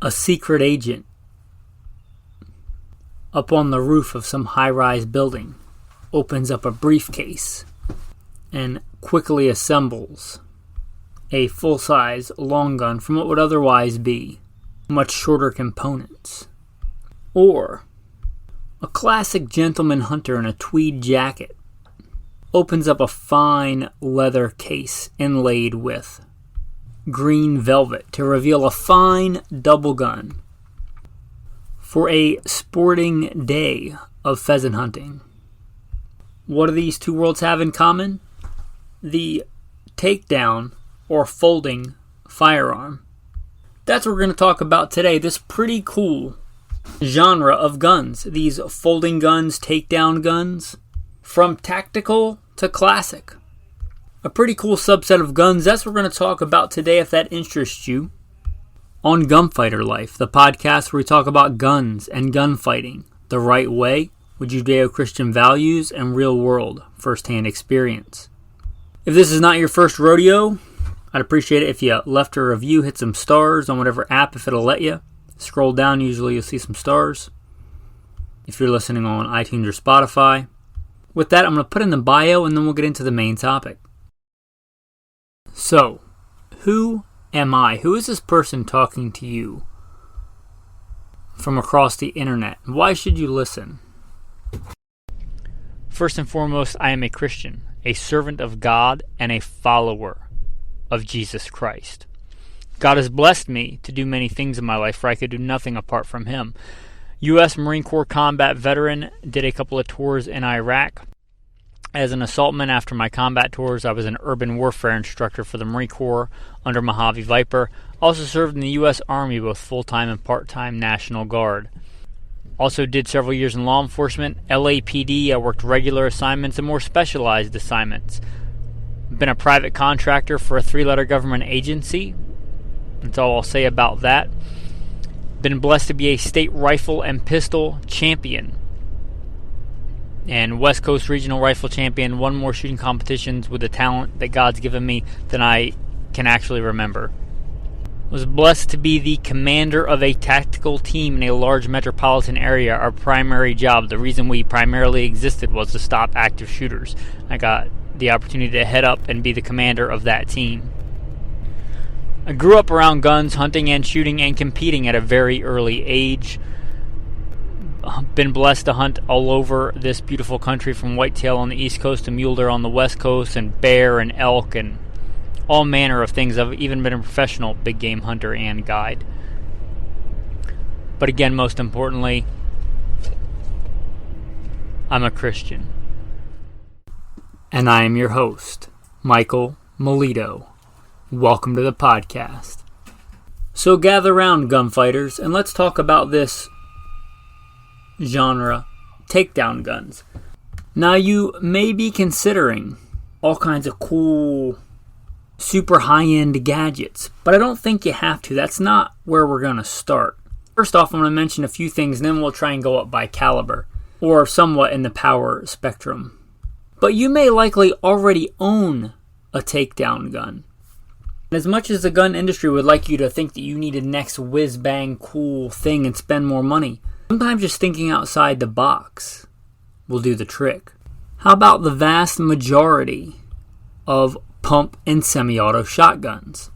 A secret agent up on the roof of some high-rise building opens up a briefcase and quickly assembles a full-size long gun from what would otherwise be much shorter components. Or a classic gentleman hunter in a tweed jacket opens up a fine leather case inlaid with green velvet to reveal a fine double gun for a sporting day of pheasant hunting. What do these two worlds have in common? The takedown or folding firearm. That's what we're going to talk about today. This pretty cool genre of guns. These folding guns, takedown guns. From tactical to classic. A pretty cool subset of guns. That's what we're going to talk about today if that interests you. On Gunfighter Life, the podcast where we talk about guns and gunfighting the right way with Judeo-Christian values and real-world first-hand experience. If this is not your first rodeo, I'd appreciate it if you left a review, hit some stars on whatever app if it'll let you. Scroll down, usually you'll see some stars. If you're listening on iTunes or Spotify. With that, I'm going to put in the bio and then we'll get into the main topic. So, who am I? Who is this person talking to you from across the internet? Why should you listen? First and foremost, I am a Christian, a servant of God, and a follower of Jesus Christ. God has blessed me to do many things in my life, for I could do nothing apart from Him. U.S. Marine Corps combat veteran, did a couple of tours in Iraq. As an assaultman after my combat tours, I was an urban warfare instructor for the Marine Corps under Mojave Viper. Also served in the U.S. Army, both full-time and part-time National Guard. Also did several years in law enforcement, LAPD. I worked regular assignments and more specialized assignments. Been a private contractor for a 3-letter government agency. That's all I'll say about that. Been blessed to be a state rifle and pistol champion. And West Coast Regional Rifle Champion. Won more shooting competitions with the talent that God's given me than I can actually remember. Was blessed to be the commander of a tactical team in a large metropolitan area. Our primary job, the reason we primarily existed, was to stop active shooters. I got the opportunity to head up and be the commander of that team. I grew up around guns, hunting and shooting and competing at a very early age. Been blessed to hunt all over this beautiful country, from whitetail on the East Coast to mule deer on the West Coast, and bear and elk and all manner of things. I've even been a professional big game hunter and guide. But again, most importantly, I'm a Christian. And I am your host, Michael Milito. Welcome to the podcast. So gather round, gunfighters, and let's talk about this genre, takedown guns. Now, you may be considering all kinds of cool, super high-end gadgets, but I don't think you have to. That's not where we're going to start. First off, I'm going to mention a few things, and then we'll try and go up by caliber, or somewhat in the power spectrum. But you may likely already own a takedown gun. As much as the gun industry would like you to think that you need a next whiz-bang cool thing and spend more money, sometimes just thinking outside the box will do the trick. How about the vast majority of pump and semi-auto shotguns?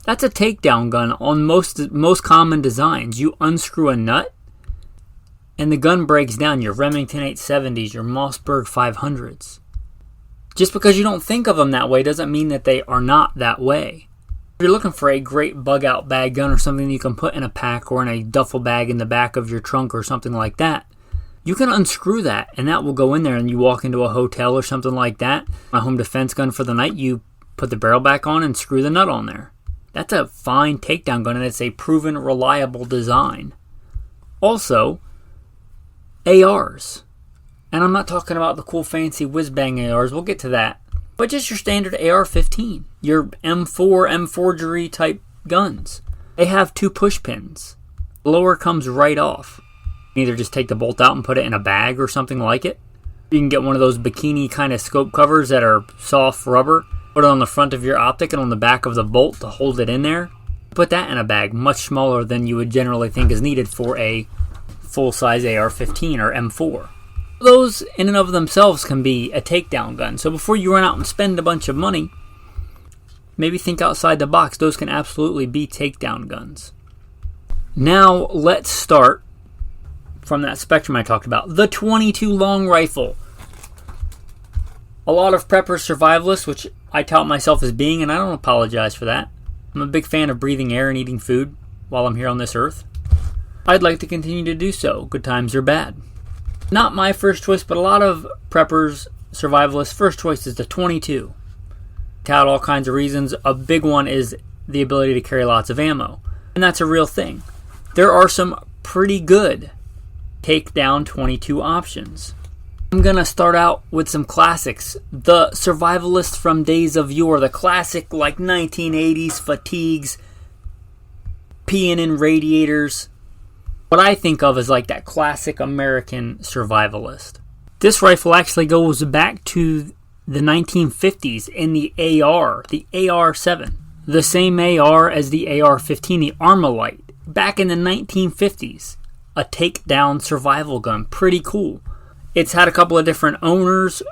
That's a takedown gun on most common designs. You unscrew a nut and the gun breaks down. Your Remington 870s, your Mossberg 500s. Just because you don't think of them that way doesn't mean that they are not that way. If you're looking for a great bug-out bag gun or something you can put in a pack or in a duffel bag in the back of your trunk or something like that, you can unscrew that and that will go in there, and you walk into a hotel or something like that. My home defense gun for the night, you put the barrel back on and screw the nut on there. That's a fine takedown gun, and it's a proven, reliable design. Also, ARs. And I'm not talking about the cool fancy whiz-bang ARs, we'll get to that. But just your standard AR-15, your M4, M-forgery type guns. They have 2 push pins. The lower comes right off. You can either just take the bolt out and put it in a bag or something like it. You can get one of those bikini kind of scope covers that are soft rubber. Put it on the front of your optic and on the back of the bolt to hold it in there. Put that in a bag, much smaller than you would generally think is needed for a full-size AR-15 or M4. Those in and of themselves can be a takedown gun. So before you run out and spend a bunch of money, maybe think outside the box. Those can absolutely be takedown guns. Now let's start from that spectrum I talked about. The 22 long rifle. A lot of preppers, survivalists, which I tout myself as being, and I don't apologize for that. I'm a big fan of breathing air and eating food while I'm here on this earth. I'd like to continue to do so, good times or bad. Not my first choice, but a lot of preppers, survivalists, first choice is the 22. Tout all kinds of reasons. A big one is the ability to carry lots of ammo. And that's a real thing. There are some pretty good takedown 22 options. I'm going to start out with some classics. The survivalists from days of yore. The classic like 1980s fatigues, peeing in radiators. What I think of as like that classic American survivalist. This rifle actually goes back to the 1950s in the AR, the AR-7. The same AR as the AR-15, the Armalite. Back in the 1950s. A takedown survival gun. Pretty cool. It's had a couple of different owners.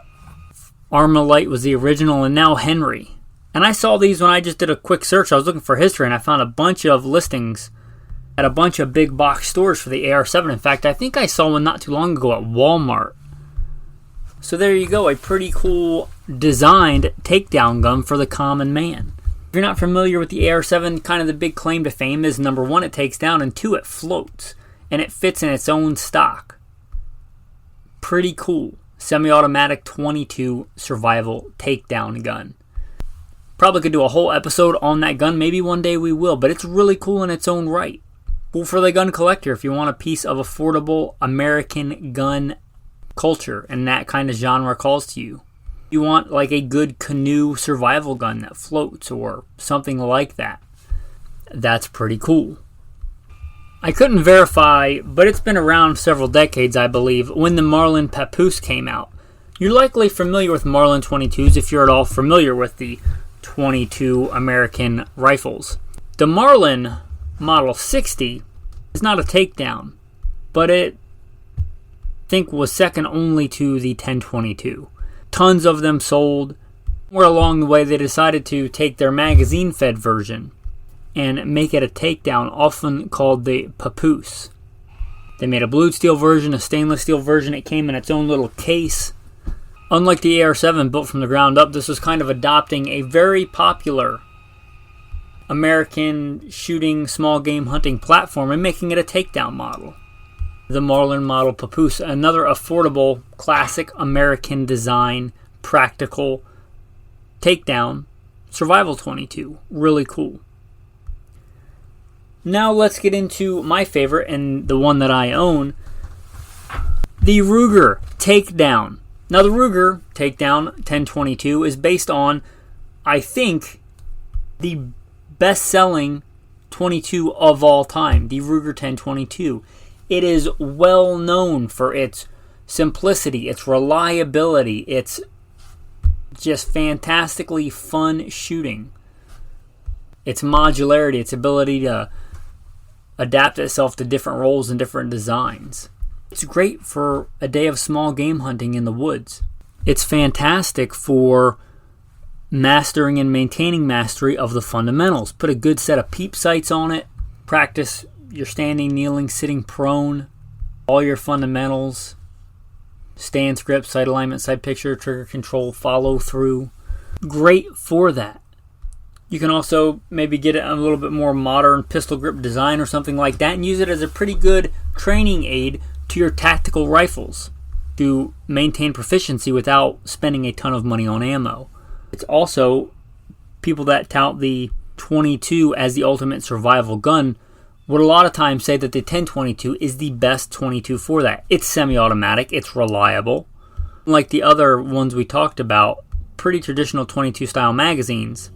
Armalite was the original and now Henry. And I saw these when I just did a quick search. I was looking for history and I found a bunch of listings at a bunch of big box stores for the AR-7. In fact, I think I saw one not too long ago at Walmart. So there you go, a pretty cool designed takedown gun for the common man. If you're not familiar with the AR-7, kind of the big claim to fame is number one, it takes down, and two, it floats. And it fits in its own stock. Pretty cool. Semi-automatic 22 survival takedown gun. Probably could do a whole episode on that gun. Maybe one day we will, but it's really cool in its own right. Cool for the gun collector if you want a piece of affordable American gun culture and that kind of genre calls to you. You want like a good canoe survival gun that floats or something like that. That's pretty cool. I couldn't verify, but it's been around several decades, I believe, when the Marlin Papoose came out. You're likely familiar with Marlin 22s if you're at all familiar with the 22 American rifles. The Marlin Model 60 is not a takedown, but it I think was second only to the 1022. Tons of them sold. Where along the way they decided to take their magazine-fed version and make it a takedown, often called the Papoose. They made a blued steel version, a stainless steel version. It came in its own little case. Unlike the AR-7 built from the ground up, this was kind of adopting a very popular American shooting, small game hunting platform and making it a takedown model. The Marlin Model Papoose, another affordable, classic American design, practical takedown survival 22. Really cool. Now let's get into my favorite and the one that I own, the Ruger Takedown. Now the Ruger Takedown 1022 is based on, I think, the best-selling 22 of all time, the Ruger 1022. It is well known for its simplicity, its reliability, its just fantastically fun shooting, its modularity, its ability to adapt itself to different roles and different designs. It's great for a day of small game hunting in the woods. It's fantastic for mastering and maintaining mastery of the fundamentals. Put a good set of peep sights on it. Practice your standing, kneeling, sitting prone. All your fundamentals. Stance, grip, sight alignment, sight picture, trigger control, follow through. Great for that. You can also maybe get it a little bit more modern pistol grip design or something like that and use it as a pretty good training aid to your tactical rifles to maintain proficiency without spending a ton of money on ammo. It's also, people that tout the 22 as the ultimate survival gun would a lot of times say that the 1022 is the best 22 for that. It's semi-automatic, it's reliable. Like the other ones we talked about, pretty traditional 22 style magazines.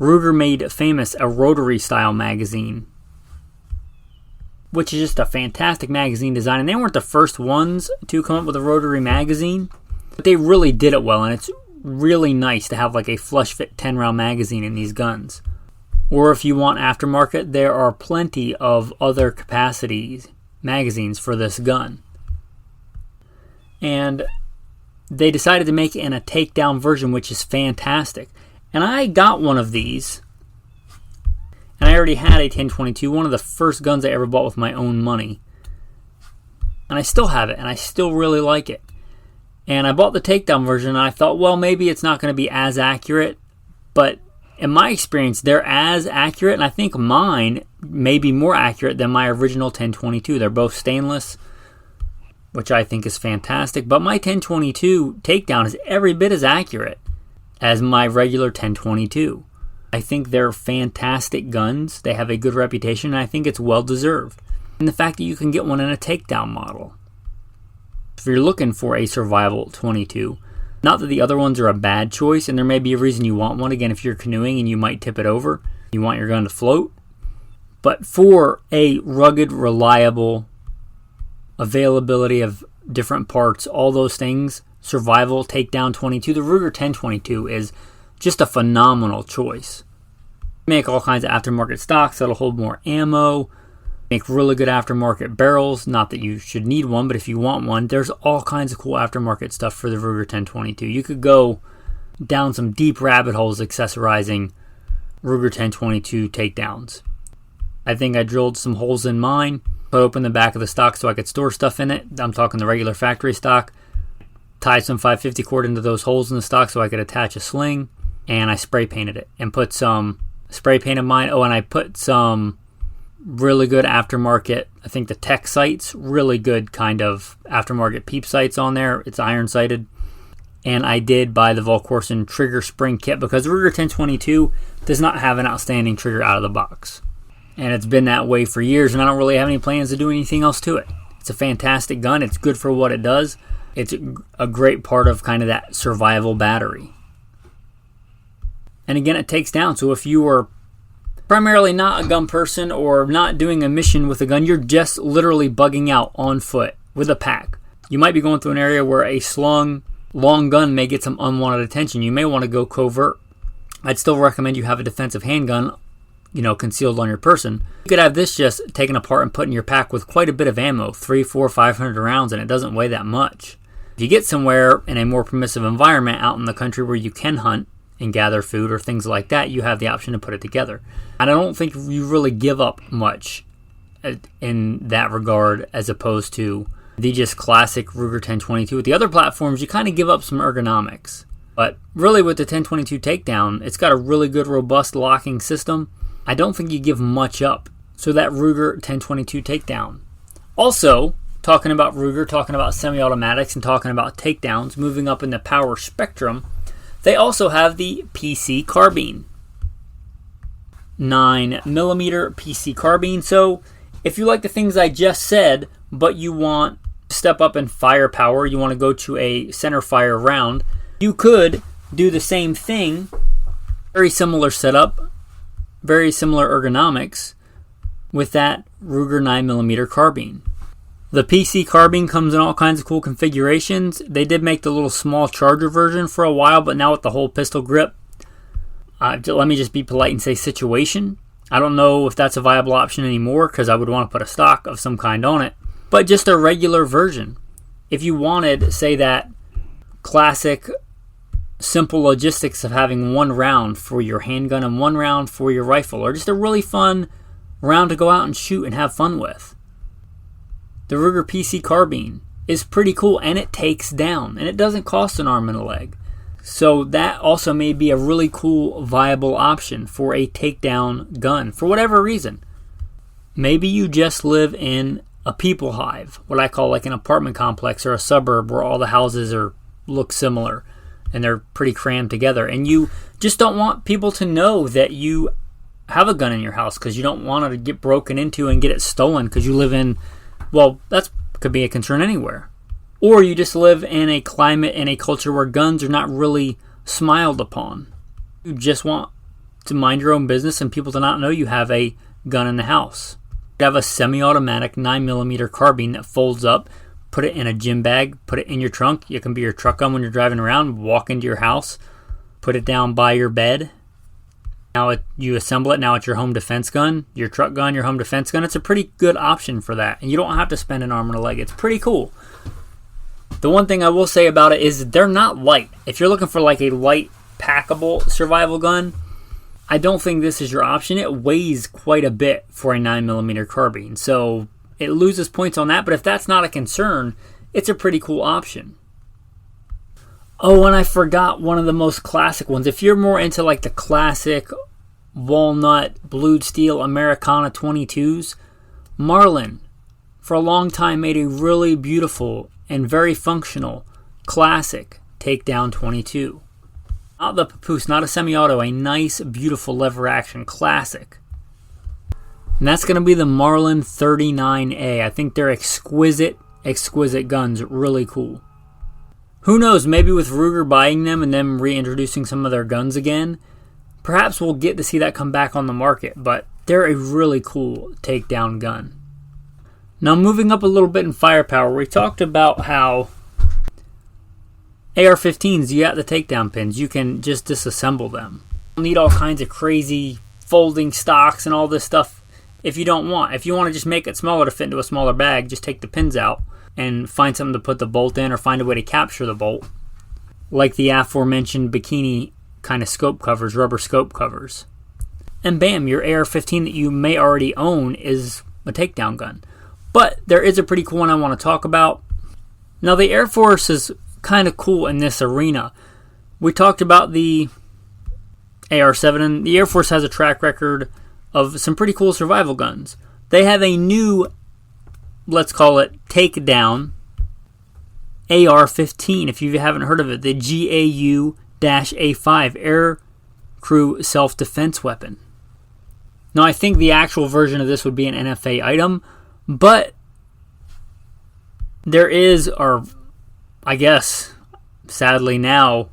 Ruger made famous a rotary style magazine, which is just a fantastic magazine design. And they weren't the first ones to come up with a rotary magazine, but they really did it well, and it's really nice to have like a flush fit 10 round magazine in these guns. Or if you want aftermarket, there are plenty of other capacities magazines for this gun. And they decided to make it in a takedown version, which is fantastic. And I got one of these, and I already had a 1022, one of the first guns I ever bought with my own money. And I still have it, and I still really like it. And I bought the takedown version, and I thought, well, maybe it's not going to be as accurate, but in my experience, they're as accurate, and I think mine may be more accurate than my original 1022. They're both stainless, which I think is fantastic, but my 1022 takedown is every bit as accurate as my regular 1022. I think they're fantastic guns. They have a good reputation, and I think it's well deserved. And the fact that you can get one in a takedown model. If you're looking for a survival 22, not that the other ones are a bad choice, and there may be a reason you want one. Again, if you're canoeing and you might tip it over, you want your gun to float. But for a rugged, reliable availability of different parts, all those things, survival, takedown 22, the Ruger 1022 is just a phenomenal choice. Make all kinds of aftermarket stocks that'll hold more ammo, make really good aftermarket barrels. Not that you should need one, but if you want one, there's all kinds of cool aftermarket stuff for the Ruger 1022. You could go down some deep rabbit holes accessorizing Ruger 1022 takedowns. I think I drilled some holes in mine, put open the back of the stock so I could store stuff in it. I'm talking the regular factory stock. Tied some 550 cord into those holes in the stock so I could attach a sling, and I spray painted it and put some spray painted mine. Oh, and I put some really good aftermarket, I think the Tech sights, really good kind of aftermarket peep sights on there. It's iron sighted. And I did buy the Volkorsen trigger spring kit because the Ruger 1022 does not have an outstanding trigger out of the box. And it's been that way for years, and I don't really have any plans to do anything else to it. It's a fantastic gun. It's good for what it does. It's a great part of kind of that survival battery. And again, it takes down. So if you are primarily not a gun person or not doing a mission with a gun, you're just literally bugging out on foot with a pack. You might be going through an area where a slung long gun may get some unwanted attention. You may want to go covert. I'd still recommend you have a defensive handgun, concealed on your person. You could have this just taken apart and put in your pack with quite a bit of ammo, 300, 400, 500 rounds, and it doesn't weigh that much. If you get somewhere in a more permissive environment out in the country where you can hunt and gather food or things like that, you have the option to put it together. And I don't think you really give up much in that regard as opposed to the just classic Ruger 1022. With the other platforms, you kind of give up some ergonomics. But really with the 1022 takedown, it's got a really good robust locking system. I don't think you give much up. So that Ruger 1022 takedown. Also, talking about Ruger, talking about semi-automatics, and talking about takedowns, moving up in the power spectrum, they also have the PC carbine. 9mm PC carbine. So if you like the things I just said, but you want to step up in firepower, you want to go to a center fire round, you could do the same thing. Very similar setup, very similar ergonomics with that Ruger 9mm carbine. The PC carbine comes in all kinds of cool configurations. They did make the little small charger version for a while, but now with the whole pistol grip, let me just be polite and say situation. I don't know if that's a viable option anymore because I would want to put a stock of some kind on it, but just a regular version. If you wanted, say, that classic simple logistics of having one round for your handgun and one round for your rifle, or just a really fun round to go out and shoot and have fun with, the Ruger PC carbine is pretty cool, and it takes down, and it doesn't cost an arm and a leg. So that also may be a really cool, viable option for a takedown gun for whatever reason. Maybe you just live in a people hive, what I call like an apartment complex or a suburb where all the houses look similar and they're pretty crammed together, and you just don't want people to know that you have a gun in your house because you don't want it to get broken into and get it stolen because you live in, well, that could be a concern anywhere. Or you just live in a climate and a culture where guns are not really smiled upon. You just want to mind your own business and people to not know you have a gun in the house. You have a semi-automatic 9mm carbine that folds up, put it in a gym bag, put it in your trunk. It can be your truck gun when you're driving around, walk into your house, put it down by your bed, Now you assemble it, now it's your home defense gun, your truck gun, your home defense gun. It's a pretty good option for that, and you don't have to spend an arm and a leg. It's pretty cool. The one thing I will say about it is they're not light. If you're looking for like a light, packable survival gun, I don't think this is your option. It weighs quite a bit for a 9mm carbine, so it loses points on that, but if that's not a concern, it's a pretty cool option. Oh, and I forgot one of the most classic ones. If you're more into like the classic walnut, blued steel Americana 22s, Marlin, for a long time, made a really beautiful and very functional classic takedown 22. Not the Papoose, not a semi-auto, a nice, beautiful lever action classic. And that's going to be the Marlin 39A. I think they're exquisite guns. Really cool. Who knows, maybe with Ruger buying them and them reintroducing some of their guns again, perhaps we'll get to see that come back on the market, but they're a really cool takedown gun. Now moving up a little bit in firepower, we talked about how AR-15s, you got the takedown pins, you can just disassemble them. You don't need all kinds of crazy folding stocks and all this stuff if you don't want. If you want to just make it smaller to fit into a smaller bag, just take the pins out and find something to put the bolt in or find a way to capture the bolt. Like the aforementioned bikini kind of scope covers, rubber scope covers. And bam, your AR-15 that you may already own is a takedown gun. But there is a pretty cool one I want to talk about. Now the Air Force is kind of cool in this arena. We talked about the AR-7, and the Air Force has a track record of some pretty cool survival guns. They have a new, let's call it, takedown AR-15, if you haven't heard of it, the GAU-A5 Air Crew Self-Defense Weapon. Now, I think the actual version of this would be an NFA item, but there is, or I guess, sadly now,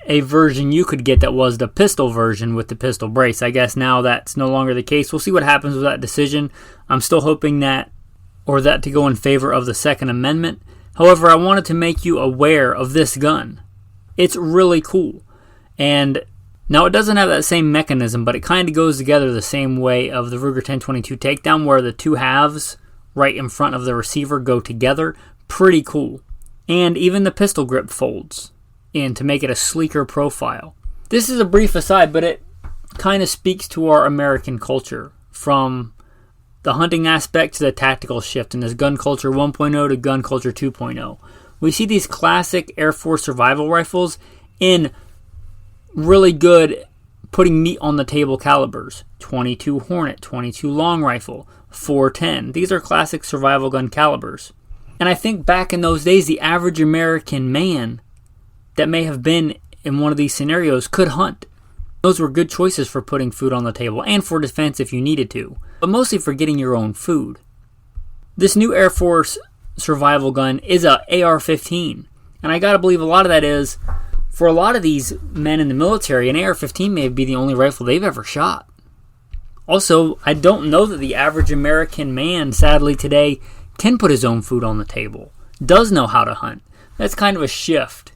a version you could get that was the pistol version with the pistol brace. I guess now that's no longer the case. We'll see what happens with that decision. I'm still hoping that to go in favor of the Second Amendment. However, I wanted to make you aware of this gun. It's really cool. And now it doesn't have that same mechanism, but it kind of goes together the same way of the Ruger 1022 takedown, where the two halves right in front of the receiver go together. Pretty cool. And even the pistol grip folds in to make it a sleeker profile. This is a brief aside, but it kind of speaks to our American culture, from the hunting aspect to the tactical shift in this gun culture 1.0 to gun culture 2.0. We see these classic Air Force survival rifles in really good putting meat on the table calibers. 22 Hornet, 22 long rifle, 410. These are classic survival gun calibers. And I think back in those days, the average American man that may have been in one of these scenarios could hunt. Those were good choices for putting food on the table and for defense if you needed to, but mostly for getting your own food. This new Air Force survival gun is a AR-15, and I gotta believe a lot of that is, for a lot of these men in the military, an AR-15 may be the only rifle they've ever shot. Also, I don't know that the average American man, sadly today, can put his own food on the table, does know how to hunt. That's kind of a shift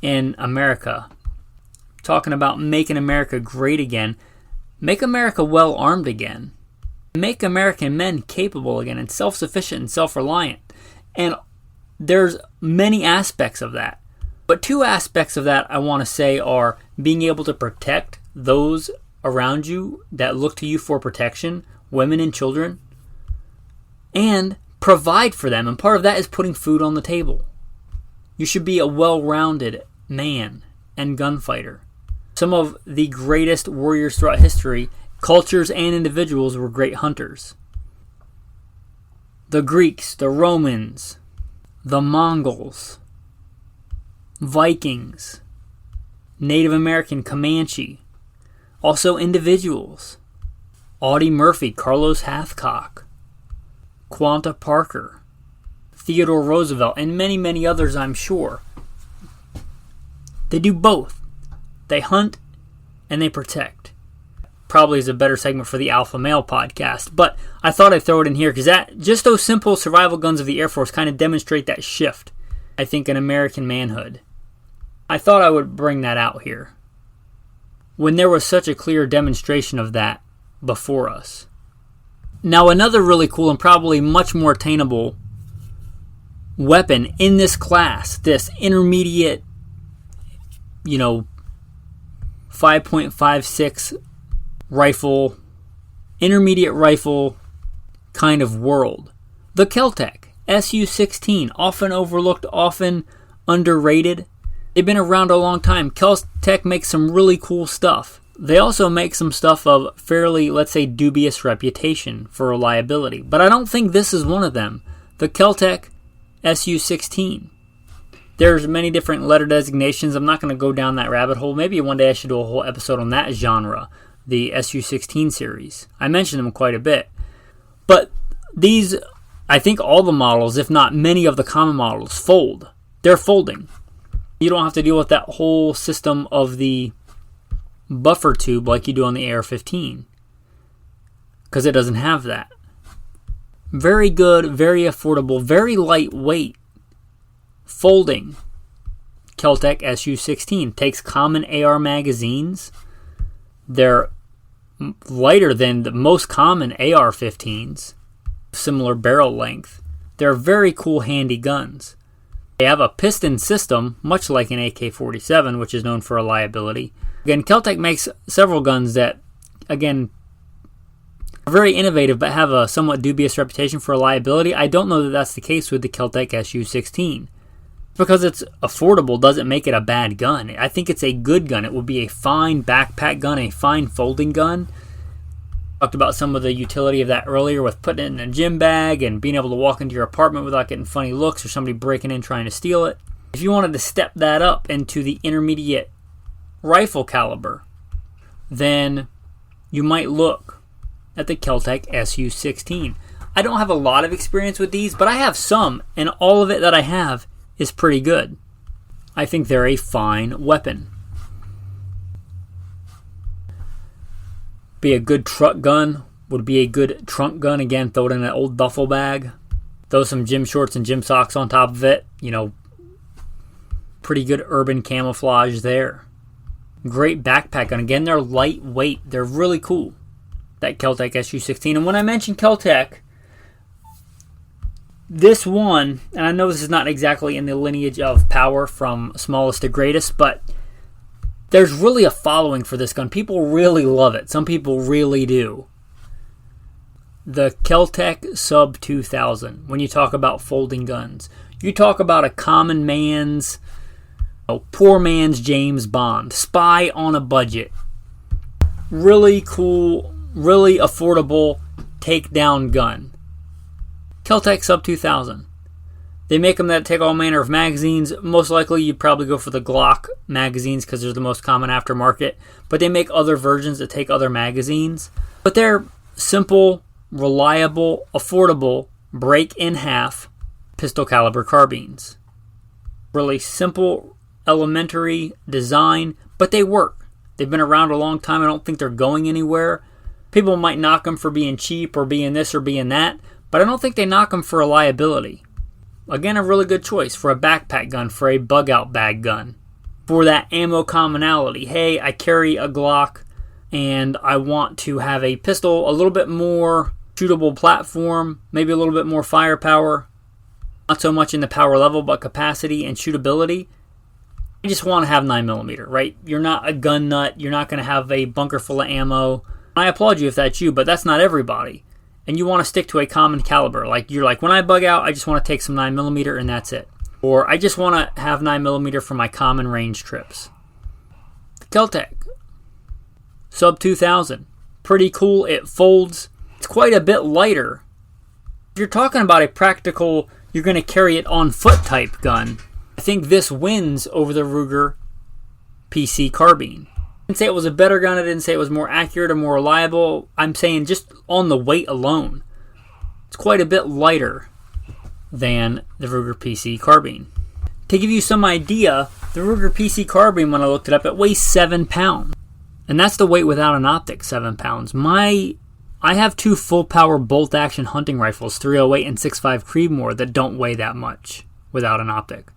in America. Talking about making America great again, make America well armed again, make American men capable again and self-sufficient and self-reliant. And there's many aspects of that. But two aspects of that I want to say are being able to protect those around you that look to you for protection, women and children, and provide for them. And part of that is putting food on the table. You should be a well-rounded man and gunfighter. Some of the greatest warriors throughout history, cultures and individuals, were great hunters. The Greeks, the Romans, the Mongols, Vikings, Native American, Comanche, also individuals. Audie Murphy, Carlos Hathcock, Quanta Parker, Theodore Roosevelt, and many, many others, I'm sure. They do both. They hunt and they protect. Probably is a better segment for the Alpha Male podcast, but I thought I'd throw it in here because that just those simple survival guns of the Air Force kind of demonstrate that shift, I think, in American manhood. I thought I would bring that out here. when there was such a clear demonstration of that before us. Now, another really cool and probably much more attainable weapon in this class, this intermediate, 5.56 rifle, intermediate rifle kind of world. The Keltec SU-16, often overlooked, often underrated. They've been around a long time. Keltec makes some really cool stuff. They also make some stuff of fairly, let's say, dubious reputation for reliability. But I don't think this is one of them. The Keltec SU-16. There's many different letter designations. I'm not going to go down that rabbit hole. Maybe one day I should do a whole episode on that genre, the SU-16 series. I mentioned them quite a bit. But these, I think all the models, if not many of the common models, fold. They're folding. You don't have to deal with that whole system of the buffer tube like you do on the AR-15, because it doesn't have that. Very good, very affordable, very lightweight, folding Keltec SU-16. Takes common AR magazines. They're lighter than the most common AR-15s, similar barrel length. They're very cool, handy guns. They have a piston system, much like an AK-47, which is known for reliability. Again, Keltec makes several guns that, again, are very innovative but have a somewhat dubious reputation for reliability. I don't know that that's the case with the Keltec SU-16. Because it's affordable doesn't make it a bad gun. I think it's a good gun. It would be a fine backpack gun, a fine folding gun. Talked about some of the utility of that earlier with putting it in a gym bag and being able to walk into your apartment without getting funny looks or somebody breaking in trying to steal it. If you wanted to step that up into the intermediate rifle caliber, then you might look at the Keltec SU-16. I don't have a lot of experience with these, but I have some, and all of it that I have is pretty good. I think they're a fine weapon. Be a good truck gun, would be a good trunk gun. Again, throw it in an old duffel bag. Throw some gym shorts and gym socks on top of it. Pretty good urban camouflage there. Great backpack gun. Again, they're lightweight. They're really cool. That Keltec SU-16. And when I mention Keltec, this one, and I know this is not exactly in the lineage of power from smallest to greatest, but there's really a following for this gun. People really love it. Some people really do. The Keltec Sub 2000. When you talk about folding guns, you talk about a common man's, poor man's James Bond. Spy on a budget. Really cool, really affordable takedown gun. Keltec Sub 2000. They make them that take all manner of magazines. Most likely you'd probably go for the Glock magazines because they're the most common aftermarket. But they make other versions that take other magazines. But they're simple, reliable, affordable, break in half pistol caliber carbines. Really simple, elementary design, but they work. They've been around a long time. I don't think they're going anywhere. People might knock them for being cheap or being this or being that, but I don't think they knock them for reliability. Again, a really good choice for a backpack gun, for a bug-out bag gun. For that ammo commonality. Hey, I carry a Glock and I want to have a pistol, a little bit more shootable platform, maybe a little bit more firepower. Not so much in the power level, but capacity and shootability. You just want to have 9mm, right? You're not a gun nut. You're not going to have a bunker full of ammo. I applaud you if that's you, but that's not everybody. And you want to stick to a common caliber. You're like, when I bug out, I just want to take some 9mm and that's it. Or I just want to have 9mm for my common range trips. The Keltec Sub 2000. Pretty cool. It folds. It's quite a bit lighter. If you're talking about a practical, you're going to carry it on foot type gun, I think this wins over the Ruger PC carbine. I didn't say it was a better gun. I didn't say it was more accurate or more reliable. I'm saying just on the weight alone, it's quite a bit lighter than the Ruger PC carbine. To give you some idea, the Ruger PC carbine, when I looked it up, it weighs 7 pounds. And that's the weight without an optic, 7 pounds. I have two full-power bolt-action hunting rifles, 308 and 6.5 Creedmoor, that don't weigh that much without an optic.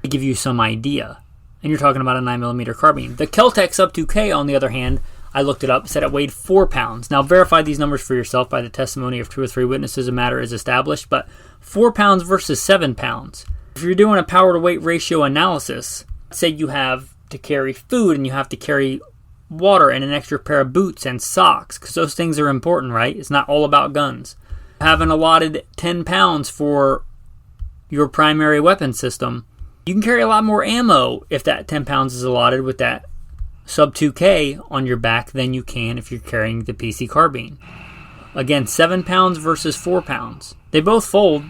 To give you some idea. and you're talking about a 9mm carbine. The Kel-Tec Sub 2K, on the other hand, I looked it up, said it weighed 4 pounds. Now, verify these numbers for yourself by the testimony of 2 or 3 witnesses. A matter is established, but 4 pounds versus 7 pounds. If you're doing a power-to-weight ratio analysis, say you have to carry food and you have to carry water and an extra pair of boots and socks, because those things are important, right? It's not all about guns. Having allotted 10 pounds for your primary weapon system, you can carry a lot more ammo if that 10 pounds is allotted with that Sub 2K on your back than you can if you're carrying the PC carbine. Again, 7 pounds versus 4 pounds. They both fold.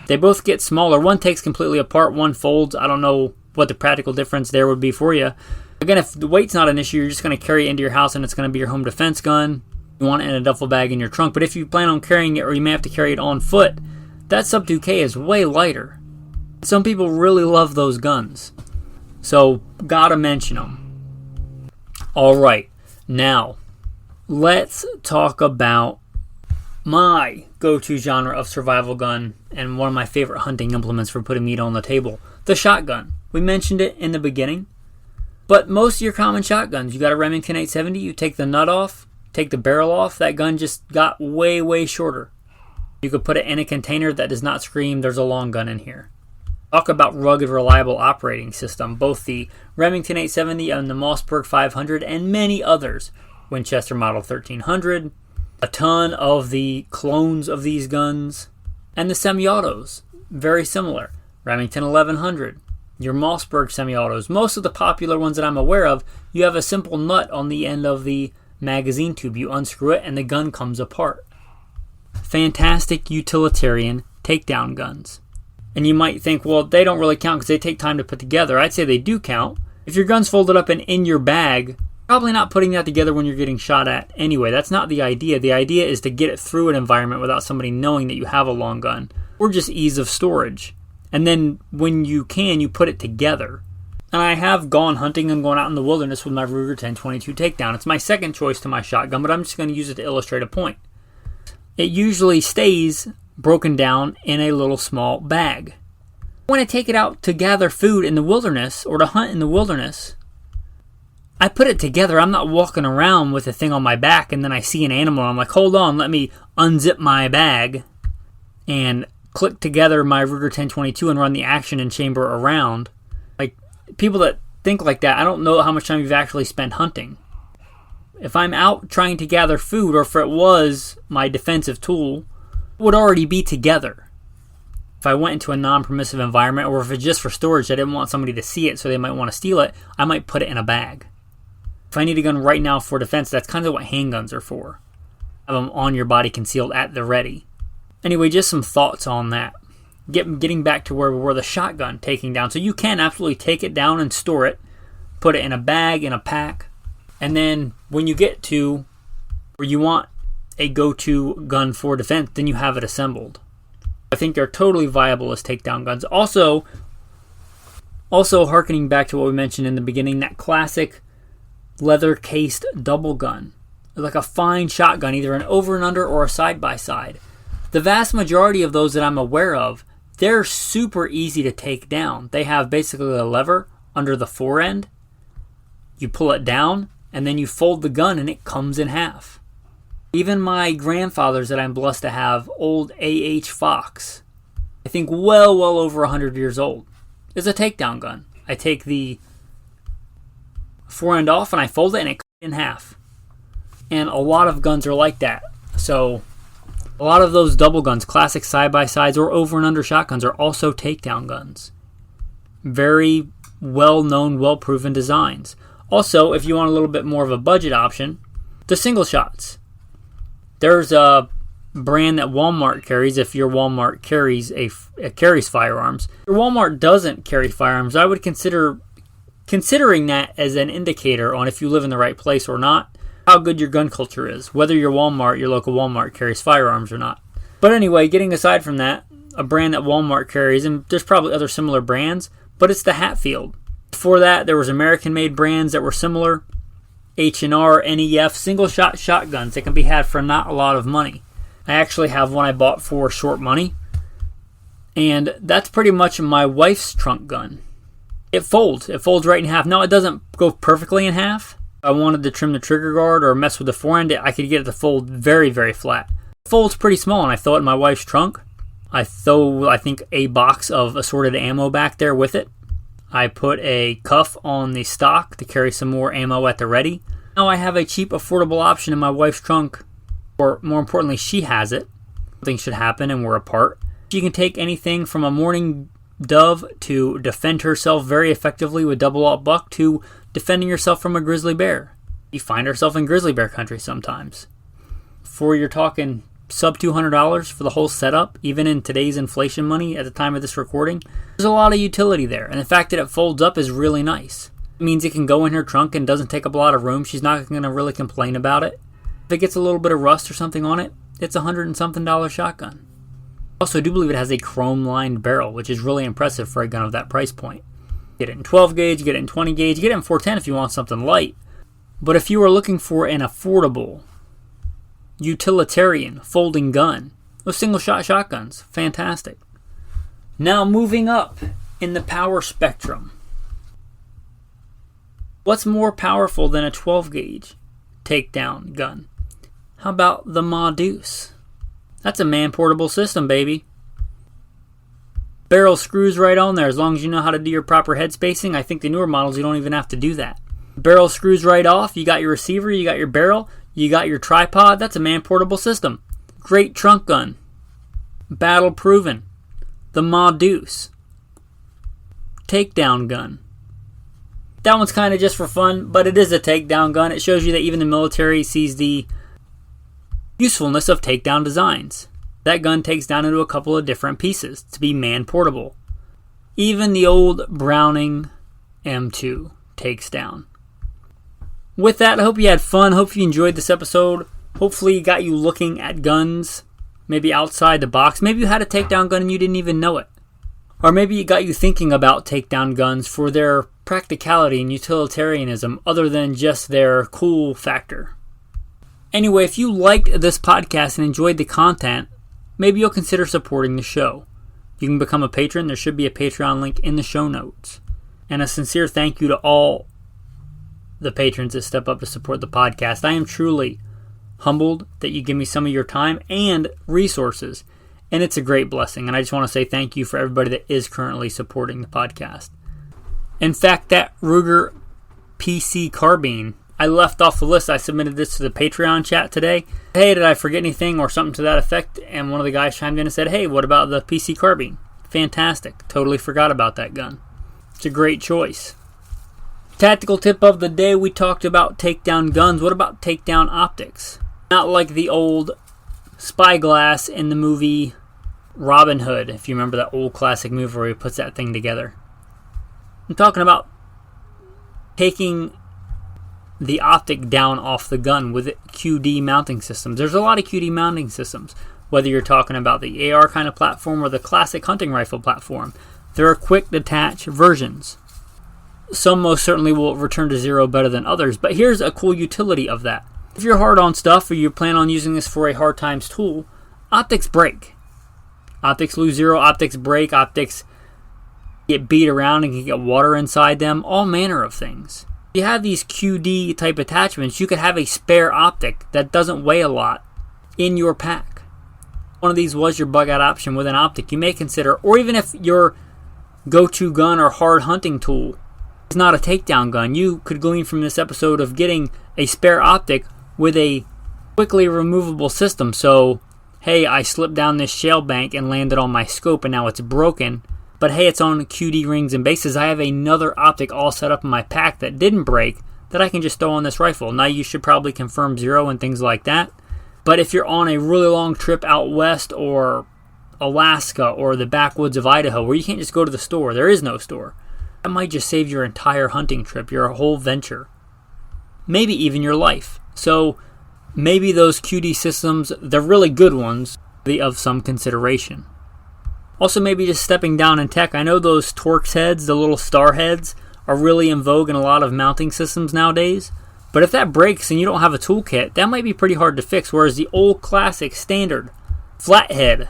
They both get smaller. One takes completely apart, one folds. I don't know what the practical difference there would be for you. Again, if the weight's not an issue, you're just going to carry it into your house and it's going to be your home defense gun. You want it in a duffel bag in your trunk. But if you plan on carrying it, or you may have to carry it on foot, that Sub 2K is way lighter. Some people really love those guns. So, gotta mention them. Alright, now, let's talk about my go-to genre of survival gun and one of my favorite hunting implements for putting meat on the table, the shotgun. We mentioned it in the beginning, but most of your common shotguns, you got a Remington 870, you take the nut off, take the barrel off, that gun just got way, way shorter. You could put it in a container that does not scream, there's a long gun in here. Talk about rugged, reliable operating system. Both the Remington 870 and the Mossberg 500 and many others. Winchester Model 1300, a ton of the clones of these guns, and the semi-autos, very similar. Remington 1100, your Mossberg semi-autos. Most of the popular ones that I'm aware of, you have a simple nut on the end of the magazine tube. You unscrew it and the gun comes apart. Fantastic utilitarian takedown guns. And you might think, well, they don't really count because they take time to put together. I'd say they do count. If your gun's folded up and in your bag, probably not putting that together when you're getting shot at anyway. That's not the idea. The idea is to get it through an environment without somebody knowing that you have a long gun, or just ease of storage. And then when you can, you put it together. And I have gone hunting and gone out in the wilderness with my Ruger 10/22 takedown. It's my second choice to my shotgun, but I'm just going to use it to illustrate a point. It usually stays broken down in a little small bag. When I take it out to gather food in the wilderness or to hunt in the wilderness, I put it together. I'm not walking around with a thing on my back and then I see an animal and I'm like, hold on, let me unzip my bag and click together my Ruger 10/22 and run the action and chamber around. Like, people that think like that, I don't know how much time you've actually spent hunting. If I'm out trying to gather food, or if it was my defensive tool, it would already be together. If I went into a non-permissive environment, or if it's just for storage, I didn't want somebody to see it so they might want to steal it, I might put it in a bag. If I need a gun right now for defense, that's kind of what handguns are for. Have them on your body concealed at the ready. Anyway, just some thoughts on that. Getting back to where we were, the shotgun taking down. So you can absolutely take it down and store it, put it in a bag, in a pack, and then when you get to where you want a go-to gun for defense, then you have it assembled. I think they're totally viable as takedown guns. Also harkening back to what we mentioned in the beginning, that classic leather-cased double gun. Like a fine shotgun, either an over and under or a side-by-side. The vast majority of those that I'm aware of, they're super easy to take down. They have basically a lever under the fore end. You pull it down, and then you fold the gun and it comes in half. Even my grandfather's that I'm blessed to have, old A.H. Fox, I think well over 100 years old, is a takedown gun. I take the fore end off and I fold it and it cuts in half. And a lot of guns are like that. So a lot of those double guns, classic side-by-sides or over and under shotguns, are also takedown guns. Very well-known, well-proven designs. Also, if you want a little bit more of a budget option, the single shots. There's a brand that Walmart carries. If your Walmart carries firearms, if your Walmart doesn't carry firearms, I would considering that as an indicator on if you live in the right place or not, how good your gun culture is, whether your local Walmart carries firearms or not. But anyway, getting aside from that, a brand that Walmart carries, and there's probably other similar brands, but it's the Hatfield. Before that, there was American-made brands that were similar. H&R, NEF, single-shot shotguns that can be had for not a lot of money. I actually have one I bought for short money. And that's pretty much my wife's trunk gun. it folds. It folds right in half. Now, it doesn't go perfectly in half. If I wanted to trim the trigger guard or mess with the forend, I could get it to fold very, very flat. It folds pretty small, and I throw it in my wife's trunk. I throw, I think, a box of assorted ammo back there with it. I put a cuff on the stock to carry some more ammo at the ready. Now I have a cheap, affordable option in my wife's trunk, or more importantly, she has it. Something should happen and we're apart. She can take anything from a mourning dove to defend herself very effectively with double-aught buck to defending yourself from a grizzly bear. You find yourself in grizzly bear country sometimes. For you're talking sub $200 for the whole setup, even in today's inflation money at the time of this recording, there's a lot of utility there. And the fact that it folds up is really nice. It means it can go in her trunk and doesn't take up a lot of room. She's not going to really complain about it. If it gets a little bit of rust or something on it, it's a $100 and something shotgun. Also, I do believe it has a chrome-lined barrel, which is really impressive for a gun of that price point. Get it in 12 gauge, get it in 20 gauge, get it in 410 if you want something light. But if you are looking for an affordable, utilitarian folding gun, those single-shot shotguns, fantastic. Now moving up in the power spectrum. What's more powerful than a 12 gauge takedown gun? How about the Deuce? That's a man-portable system, baby. Barrel screws right on there as long as you know how to do your proper head spacing. I think the newer models, you don't even have to do that. Barrel screws right off. You got your receiver, you got your barrel, you got your tripod. That's a man-portable system. Great trunk gun. Battle proven. The Deuce. Takedown gun. That one's kind of just for fun, but it is a takedown gun. It shows you that even the military sees the usefulness of takedown designs. That gun takes down into a couple of different pieces to be man-portable. Even the old Browning M2 takes down. With that, I hope you had fun. Hope you enjoyed this episode. Hopefully it got you looking at guns, maybe outside the box. Maybe you had a takedown gun and you didn't even know it. Or maybe it got you thinking about takedown guns for their practicality and utilitarianism other than just their cool factor. Anyway, if you liked this podcast and enjoyed the content, maybe you'll consider supporting the show. You can become a patron. There should be a Patreon link in the show notes. And a sincere thank you to all the patrons that step up to support the podcast. I am truly humbled that you give me some of your time and resources. And it's a great blessing. And I just want to say thank you for everybody that is currently supporting the podcast. In fact, that Ruger PC carbine, I left off the list. I submitted this to the Patreon chat today. Hey, did I forget anything or something to that effect? And one of the guys chimed in and said, hey, what about the PC carbine? Fantastic. Totally forgot about that gun. It's a great choice. Tactical tip of the day, we talked about takedown guns. What about takedown optics? Not like the old spyglass in the movie Robin Hood, if you remember that old classic movie where he puts that thing together. I'm talking about taking the optic down off the gun with QD mounting systems. There's a lot of QD mounting systems, whether you're talking about the AR kind of platform or the classic hunting rifle platform. There are quick detach versions. Some most certainly will return to zero better than others, but here's a cool utility of that. If you're hard on stuff or you plan on using this for a hard times tool, optics break. Optics lose zero, optics break, optics get beat around and can get water inside them, all manner of things. If you have these QD type attachments, you could have a spare optic that doesn't weigh a lot in your pack. One of these was your bug out option with an optic you may consider, or even if your go-to gun or hard hunting tool is not a takedown gun, you could glean from this episode of getting a spare optic with a quickly removable system. So, hey, I slipped down this shale bank and landed on my scope and now it's broken. But hey, it's on QD rings and bases. I have another optic all set up in my pack that didn't break that I can just throw on this rifle. Now you should probably confirm zero and things like that. But if you're on a really long trip out west or Alaska or the backwoods of Idaho where you can't just go to the store, there is no store, that might just save your entire hunting trip, your whole venture. Maybe even your life. So maybe those QD systems, they're really good ones, be of some consideration. Also, maybe just stepping down in tech. I know those Torx heads, the little star heads, are really in vogue in a lot of mounting systems nowadays. But if that breaks and you don't have a toolkit, that might be pretty hard to fix. Whereas the old classic standard flathead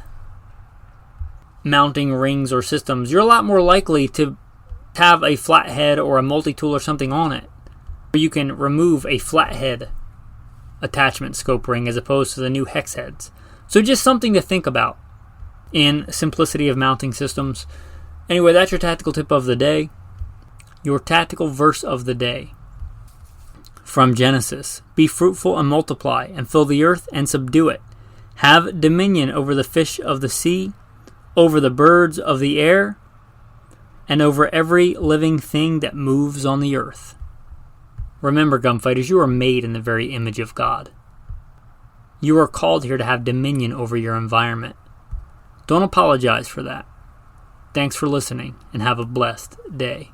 mounting rings or systems, you're a lot more likely to have a flathead or a multi-tool or something on it, where you can remove a flathead attachment scope ring as opposed to the new hex heads. So just something to think about in simplicity of mounting systems. Anyway, that's your tactical tip of the day. Your tactical verse of the day. From Genesis: Be fruitful and multiply, and fill the earth and subdue it. Have dominion over the fish of the sea, over the birds of the air, and over every living thing that moves on the earth. Remember, gunfighters, you are made in the very image of God. You are called here to have dominion over your environment. Don't apologize for that. Thanks for listening, and have a blessed day.